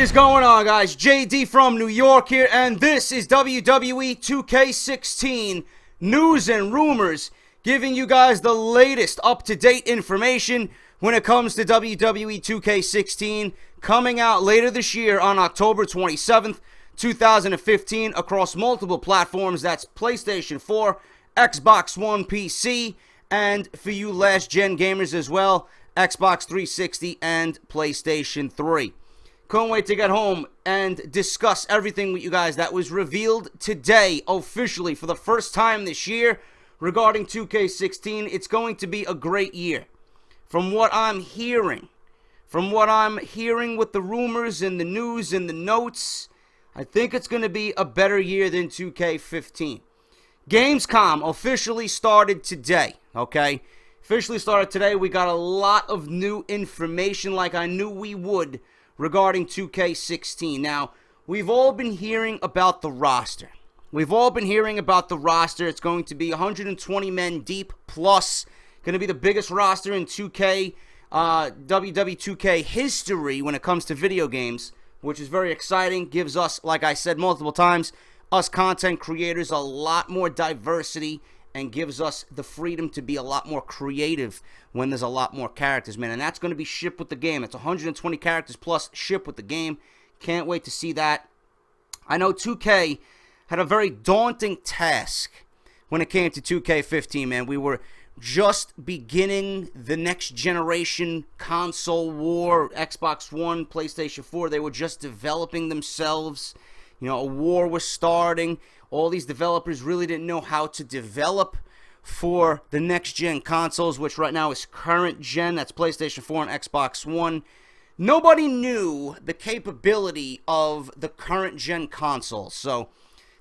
is going on, guys? JD from New York here, and this is WWE 2K16 news and rumors, giving you guys the latest up-to-date information when it comes to WWE 2K16, coming out later this year on October 27th, 2015, across multiple platforms. That's PlayStation 4, Xbox One, PC, and for you last-gen gamers as well, Xbox 360 and PlayStation 3. Couldn't wait to get home and discuss everything with you guys that was revealed today officially for the first time this year regarding 2K16. It's going to be a great year. From what I'm hearing with the rumors and the news and the notes, I think it's going to be a better year than 2K15. Gamescom officially started today, okay? Officially started today. We got a lot of new information like I knew we would regarding 2K16. Now, we've all been hearing about the roster. It's going to be 120 men deep plus. Going to be the biggest roster in 2K, WWE 2K history when it comes to video games, which is very exciting. Gives us, like I said multiple times, us content creators a lot more diversity and gives us the freedom to be a lot more creative when there's a lot more characters, man. And that's going to be shipped with the game. It's 120 characters plus shipped with the game. Can't wait to see that. I know 2K had a very daunting task when it came to 2K15, man. We were just beginning the next generation console war. Xbox One, PlayStation 4, they were just developing themselves. You know, a war was starting. All these developers really didn't know how to develop for the next gen consoles, which right now is current gen. That's PlayStation 4 and Xbox One. Nobody knew the capability of the current gen consoles. So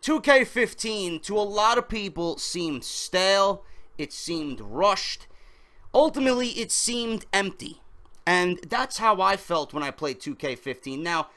2K15 to a lot of people seemed stale. It seemed rushed. Ultimately, it seemed empty. And that's how I felt when I played 2K15. Now,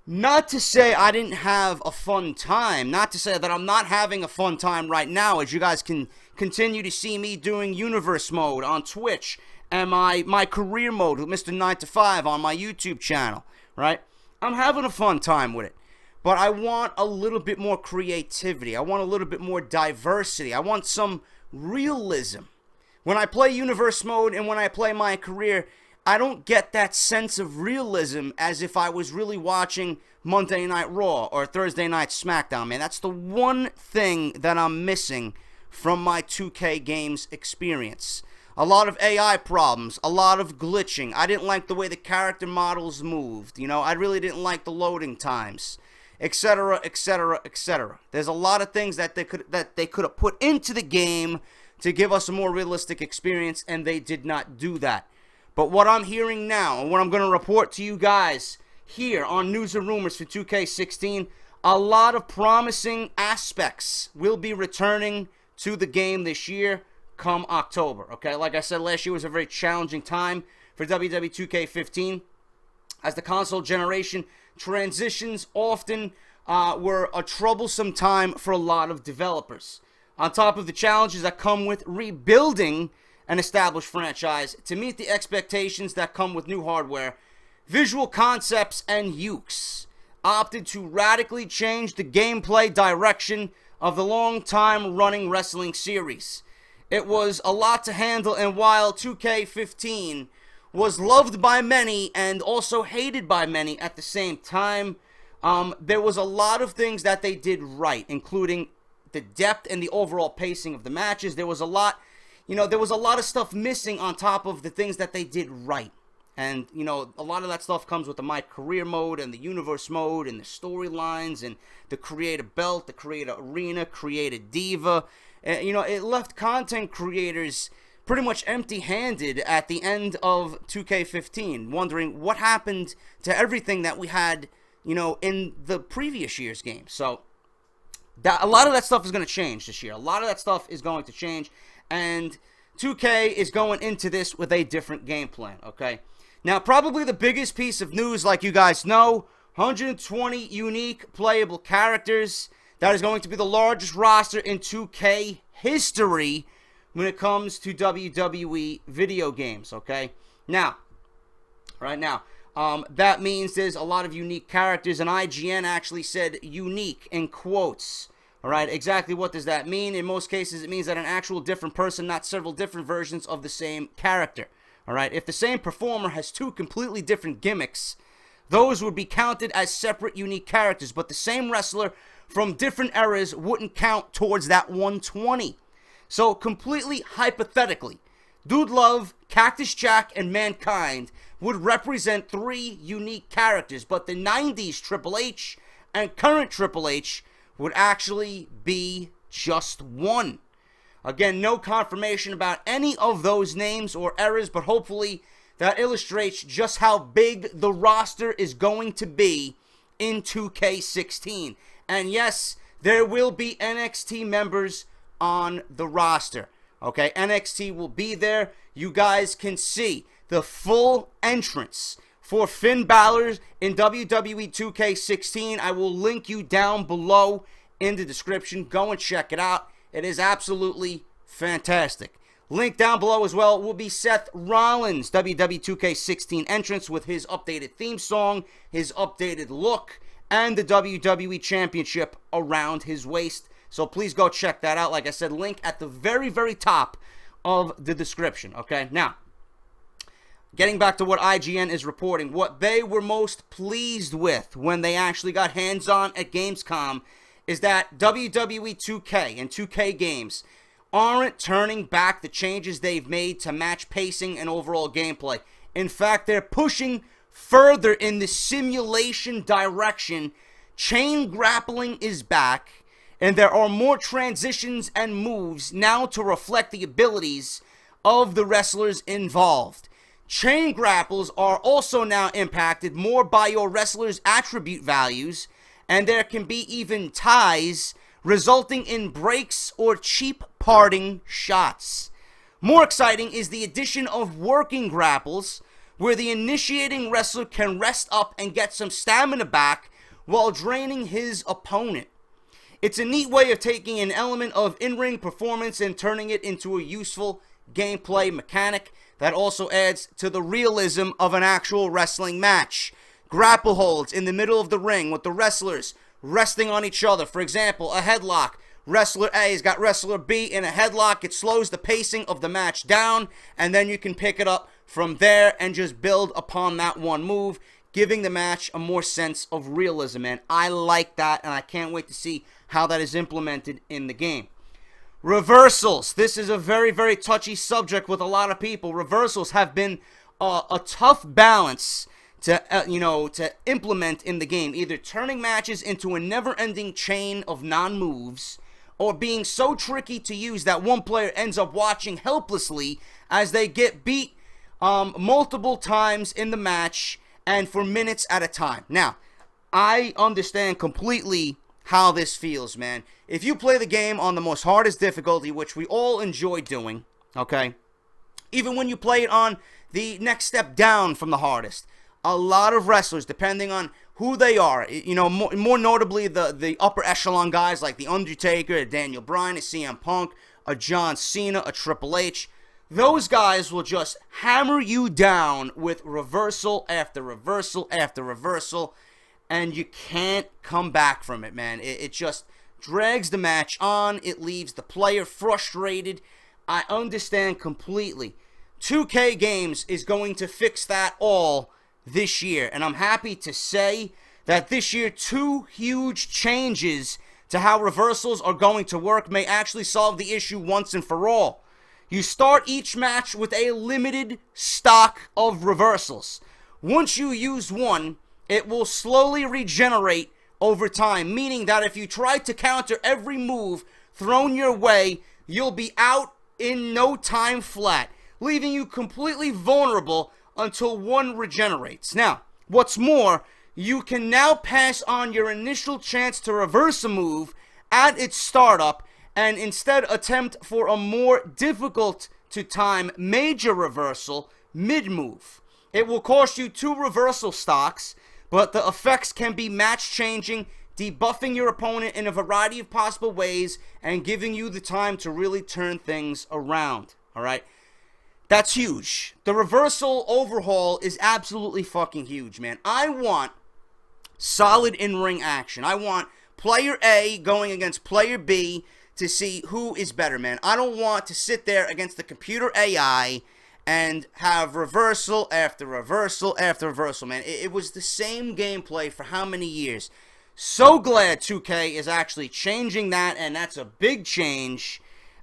not to say I didn't have a fun time. Not to say that I'm not having a fun time right now, as you guys can continue to see me doing Universe Mode on Twitch and my career mode with Mr. 9 to 5 on my YouTube channel, right? I'm having a fun time with it. But I want a little bit more creativity. I want a little bit more diversity. I want some realism. When I play Universe Mode and when I play my career, I don't get that sense of realism as if I was really watching Monday Night Raw or Thursday Night SmackDown, man. That's the one thing that I'm missing from my 2K games experience. A lot of AI problems, a lot of glitching. I didn't like the way the character models moved. You know, I really didn't like the loading times, etc., etc., etc. There's a lot of things that they could have put into the game to give us a more realistic experience, and they did not do that. But what I'm hearing now, and what I'm going to report to you guys here on News and Rumors for 2K16, a lot of promising aspects will be returning to the game this year come October. Okay, like I said, last year was a very challenging time for WWE 2K15 as the console generation transitions often were a troublesome time for a lot of developers. On top of the challenges that come with rebuilding an established franchise to meet the expectations that come with new hardware, Visual Concepts and Ukes opted to radically change the gameplay direction of the long-time running wrestling series. It was a lot to handle, and while 2K15 was loved by many and also hated by many at the same time, there was a lot of things that they did right, including the depth and the overall pacing of the matches. There was a lot of stuff missing on top of the things that they did right. And, you know, a lot of that stuff comes with the My Career mode and the Universe mode and the storylines and the Creator Belt, the Creator Arena, Creator Diva. You know, it left content creators pretty much empty-handed at the end of 2K15, wondering what happened to everything that we had, you know, in the previous year's game. So, a lot of that stuff is going to change this year. A lot of that stuff is going to change, and 2K is going into this with a different game plan, okay? Now, probably the biggest piece of news, like you guys know, 120 unique playable characters. That is going to be the largest roster in 2K history when it comes to WWE video games, okay? Now, right now, That means there's a lot of unique characters, and IGN actually said unique in quotes. All right, exactly what does that mean? In most cases, it means that an actual different person, not several different versions of the same character. All right, if the same performer has two completely different gimmicks, those would be counted as separate, unique characters, but the same wrestler from different eras wouldn't count towards that 120. So, completely hypothetically, Dude Love, Cactus Jack, and Mankind would represent three unique characters, but the 90s Triple H and current Triple H would actually be just one. Again, no confirmation about any of those names or eras, but hopefully that illustrates just how big the roster is going to be in 2K16. And yes, there will be NXT members on the roster. Okay, NXT will be there. You guys can see the full entrance for Finn Balor in WWE 2K16. I will link you down below in the description. Go and check it out. It is absolutely fantastic. Link down below as well will be Seth Rollins' WWE 2K16 entrance with his updated theme song, his updated look, and the WWE Championship around his waist. So please go check that out. Like I said, link at the very, very top of the description. Okay, now, getting back to what IGN is reporting, what they were most pleased with when they actually got hands-on at Gamescom is that WWE 2K and 2K games aren't turning back the changes they've made to match pacing and overall gameplay. In fact, they're pushing further in the simulation direction. Chain grappling is back, and there are more transitions and moves now to reflect the abilities of the wrestlers involved. Chain grapples are also now impacted more by your wrestler's attribute values, and there can be even ties resulting in breaks or cheap parting shots. More exciting is the addition of working grapples, where the initiating wrestler can rest up and get some stamina back while draining his opponent. It's a neat way of taking an element of in-ring performance and turning it into a useful gameplay mechanic that also adds to the realism of an actual wrestling match. Grapple holds in the middle of the ring with the wrestlers resting on each other. For example, a headlock. Wrestler A has got wrestler B in a headlock. It slows the pacing of the match down, and then you can pick it up from there and just build upon that one move, giving the match a more sense of realism. And I like that, and I can't wait to see how that is implemented in the game. Reversals. This is a very, very touchy subject with a lot of people. Reversals have been a tough balance to implement in the game, either turning matches into a never-ending chain of non-moves, or being so tricky to use that one player ends up watching helplessly as they get beat multiple times in the match and for minutes at a time. Now, I understand completely how this feels, man. If you play the game on the most hardest difficulty, which we all enjoy doing, okay, even when you play it on the next step down from the hardest, a lot of wrestlers, depending on who they are, more notably the upper echelon guys like The Undertaker, a Daniel Bryan, a CM Punk, a John Cena, a Triple H, those guys will just hammer you down with reversal after reversal after reversal, and you can't come back from it, man. It just drags the match on. It leaves the player frustrated. I understand completely. 2K Games is going to fix that all this year, and I'm happy to say that this year 2 huge changes to how reversals are going to work may actually solve the issue once and for all. You start each match with a limited stock of reversals. Once you use one, it will slowly regenerate over time, meaning that if you try to counter every move thrown your way, you'll be out in no time flat, leaving you completely vulnerable until one regenerates. Now, what's more, you can now pass on your initial chance to reverse a move at its startup and instead attempt for a more difficult to time major reversal mid-move. It will cost you 2 reversal stocks, but the effects can be match-changing, debuffing your opponent in a variety of possible ways and giving you the time to really turn things around. All right? That's huge. The reversal overhaul is absolutely fucking huge, man. I want solid in-ring action. I want player A going against player B to see who is better, man. I don't want to sit there against the computer AI and have reversal after reversal after reversal, man. It was the same gameplay for how many years? So glad 2K is actually changing that, and that's a big change.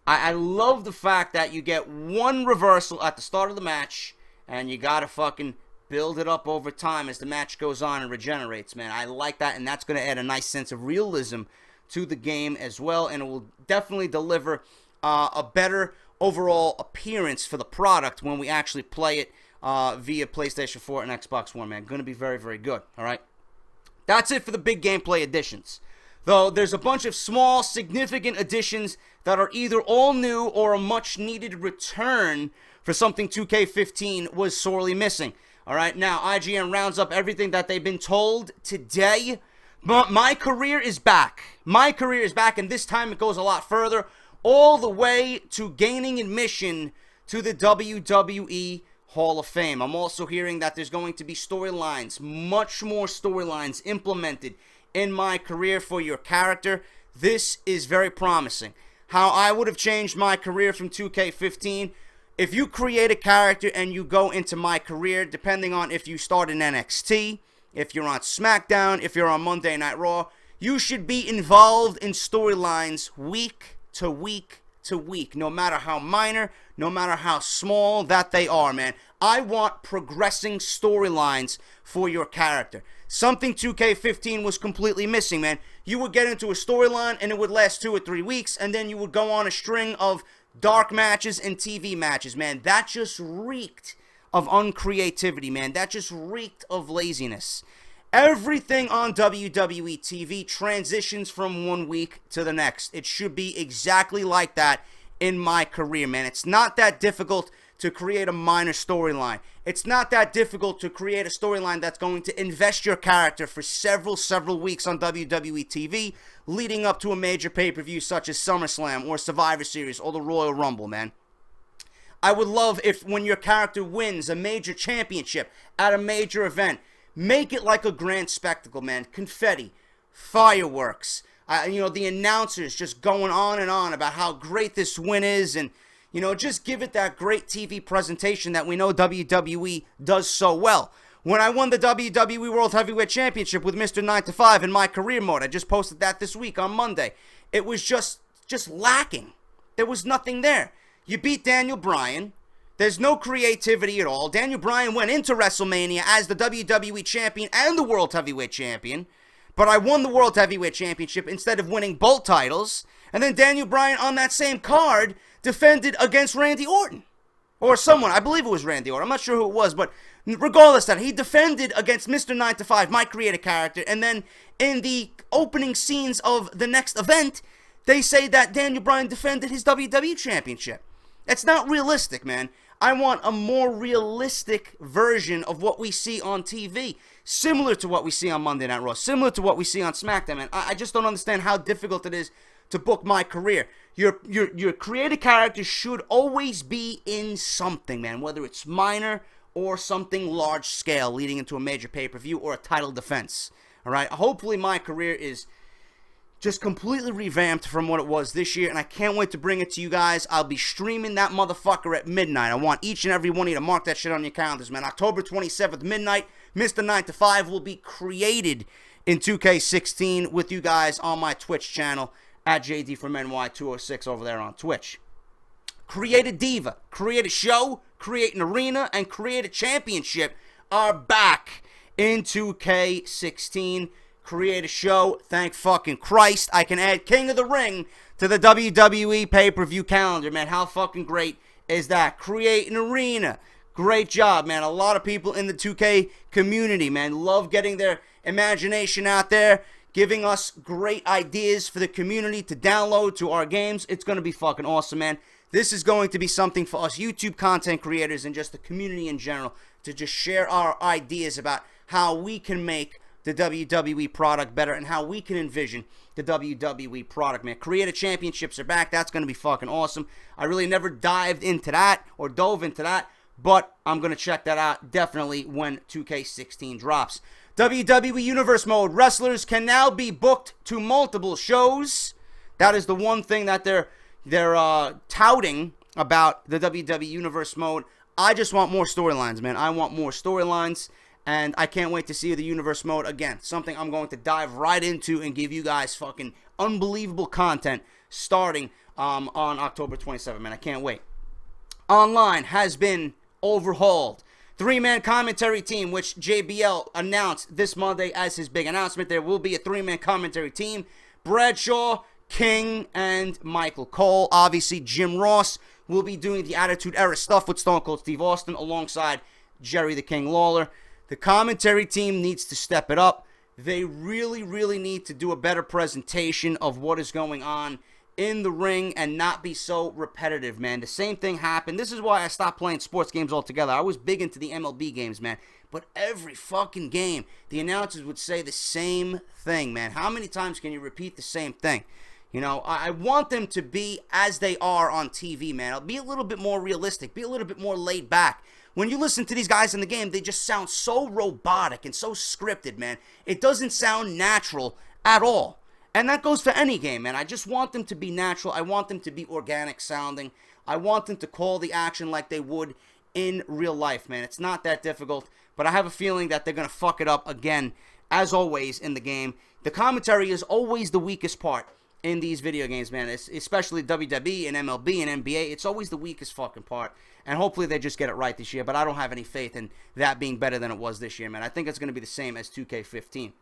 I love the fact that you get one reversal at the start of the match, and you gotta fucking build it up over time as the match goes on and regenerates, man. I like that, and that's gonna add a nice sense of realism to the game as well, and it will definitely deliver a better overall appearance for the product when we actually play it via PlayStation 4 and Xbox One, man. Gonna be very, very good, alright? That's it for the big gameplay additions. Though there's a bunch of small, significant additions that are either all new or a much-needed return for something 2K15 was sorely missing. Alright, now IGN rounds up everything that they've been told today. But my career is back. My career is back, and this time it goes a lot further, all the way to gaining admission to the WWE Hall of Fame. I'm also hearing that there's going to be storylines, much more storylines implemented in my career for your character. This is very promising. How I would have changed my career from 2K15, if you create a character and you go into my career, depending on if you start in NXT, if you're on SmackDown, if you're on Monday Night Raw, you should be involved in storylines week to week to week, no matter how minor, no matter how small that they are, man. I want progressing storylines for your character. Something 2K15 was completely missing, man. You would get into a storyline and it would last 2 or 3 weeks, and then you would go on a string of dark matches and TV matches, man. That just reeked of uncreativity, man. That just reeked of laziness. Everything on WWE TV transitions from one week to the next. It should be exactly like that in my career, man. It's not that difficult to create a minor storyline. It's not that difficult to create a storyline that's going to invest your character for several weeks on WWE TV, leading up to a major pay-per-view such as SummerSlam or Survivor Series or the Royal Rumble, man. I would love if when your character wins a major championship at a major event, make it like a grand spectacle, man. Confetti, fireworks, the announcers just going on and on about how great this win is, and, just give it that great TV presentation that we know WWE does so well. When I won the WWE World Heavyweight Championship with Mr. 9 to 5 in my career mode, I just posted that this week on Monday, it was just lacking. There was nothing there. You beat Daniel Bryan. There's no creativity at all. Daniel Bryan went into WrestleMania as the WWE Champion and the World Heavyweight Champion. But I won the World Heavyweight Championship instead of winning both titles. And then Daniel Bryan on that same card defended against Randy Orton. Or someone. I believe it was Randy Orton. I'm not sure who it was. But regardless of that, he defended against Mr. 9 to 5, my creative character. And then in the opening scenes of the next event, they say that Daniel Bryan defended his WWE Championship. That's not realistic, man. I want a more realistic version of what we see on TV. Similar to what we see on Monday Night Raw. Similar to what we see on SmackDown, man. I just don't understand how difficult it is to book my career. Your creative character should always be in something, man. Whether it's minor or something large scale leading into a major pay-per-view or a title defense. Alright? Hopefully my career is just completely revamped from what it was this year, and I can't wait to bring it to you guys. I'll be streaming that motherfucker at midnight. I want each and every one of you to mark that shit on your calendars, man. October 27th, midnight, Mr. 9 to 5 will be created in 2K16 with you guys on my Twitch channel at JD from NY206 over there on Twitch. Create a Diva, create a show, create an arena, and create a championship are back in 2K16. Create a show, thank fucking Christ. I can add King of the Ring to the WWE pay-per-view calendar, man. How fucking great is that? Create an arena. Great job, man. A lot of people in the 2K community, man, love getting their imagination out there, giving us great ideas for the community to download to our games. It's going to be fucking awesome, man. This is going to be something for us YouTube content creators and just the community in general to just share our ideas about how we can make the WWE product better and how we can envision the WWE product, man. Creator Championships are back. That's going to be fucking awesome. I really never dived into that or dove into that, but I'm going to check that out definitely when 2K16 drops. WWE Universe Mode. Wrestlers can now be booked to multiple shows. That is the one thing that they're touting about the WWE Universe Mode. I just want more storylines, man. I want more storylines, and I can't wait to see the Universe Mode again. Something I'm going to dive right into and give you guys fucking unbelievable content starting on October 27th, man. I can't wait. Online has been overhauled. 3-man commentary team, which JBL announced this Monday as his big announcement. There will be a 3-man commentary team. Bradshaw, King, and Michael Cole. Obviously, Jim Ross will be doing the Attitude Era stuff with Stone Cold Steve Austin alongside Jerry the King Lawler. The commentary team needs to step it up. They really, really need to do a better presentation of what is going on in the ring and not be so repetitive, man. The same thing happened. This is why I stopped playing sports games altogether. I was big into the MLB games, man. But every fucking game, the announcers would say the same thing, man. How many times can you repeat the same thing? You know, I want them to be as they are on TV, man. I'll be a little bit more realistic, be a little bit more laid back. When you listen to these guys in the game, they just sound so robotic and so scripted, man. It doesn't sound natural at all. And that goes for any game, man. I just want them to be natural. I want them to be organic sounding. I want them to call the action like they would in real life, man. It's not that difficult, but I have a feeling that they're going to fuck it up again, as always in the game. The commentary is always the weakest part in these video games, man. It's especially WWE and MLB and NBA. It's always the weakest fucking part. And hopefully they just get it right this year. But I don't have any faith in that being better than it was this year, man. I think it's going to be the same as 2K15.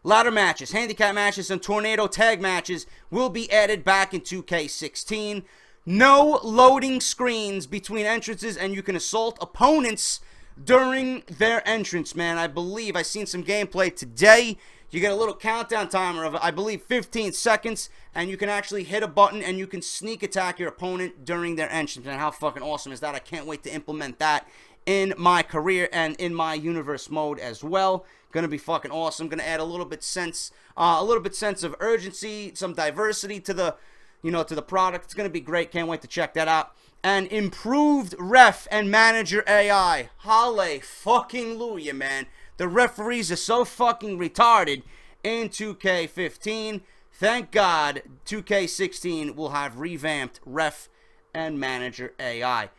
Ladder matches, handicap matches, and tornado tag matches will be added back in 2K16. No loading screens between entrances, and you can assault opponents during their entrance, man. I believe I've seen some gameplay today. You get a little countdown timer of, I believe, 15 seconds, and you can actually hit a button, and you can sneak attack your opponent during their entrance. And how fucking awesome is that? I can't wait to implement that in my career and in my universe mode as well. Gonna be fucking awesome. Gonna add a little bit sense of urgency, some diversity to the, to the product. It's gonna be great. Can't wait to check that out. And improved ref and manager AI. Hallelujah, man. The referees are so fucking retarded in 2K15. Thank God 2K16 will have revamped ref and manager AI.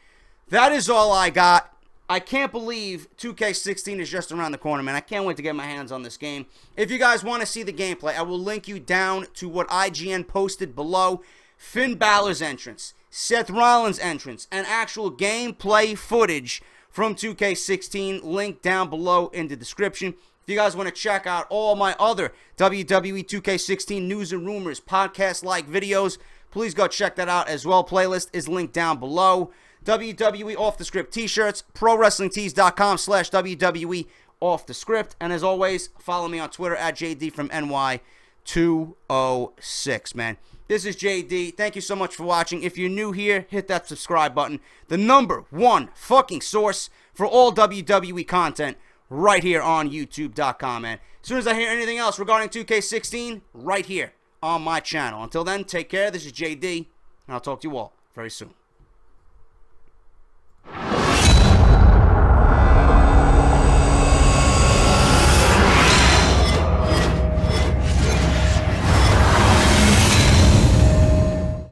That is all I got. I can't believe 2K16 is just around the corner, man. I can't wait to get my hands on this game. If you guys want to see the gameplay, I will link you down to what IGN posted below. Finn Balor's entrance, Seth Rollins' entrance, and actual gameplay footage from 2K16, link down below in the description. If you guys want to check out all my other WWE 2K16 news and rumors, podcast-like videos, please go check that out as well. Playlist is linked down below. WWE Off the Script t-shirts, ProWrestlingTees.com/WWE Off the Script. And as always, follow me on Twitter at JD from NY206, man. This is JD. Thank you so much for watching. If you're new here, hit that subscribe button. The #1 fucking source for all WWE content right here on YouTube.com, man. As soon as I hear anything else regarding 2K16, right here on my channel. Until then, take care. This is JD, and I'll talk to you all very soon.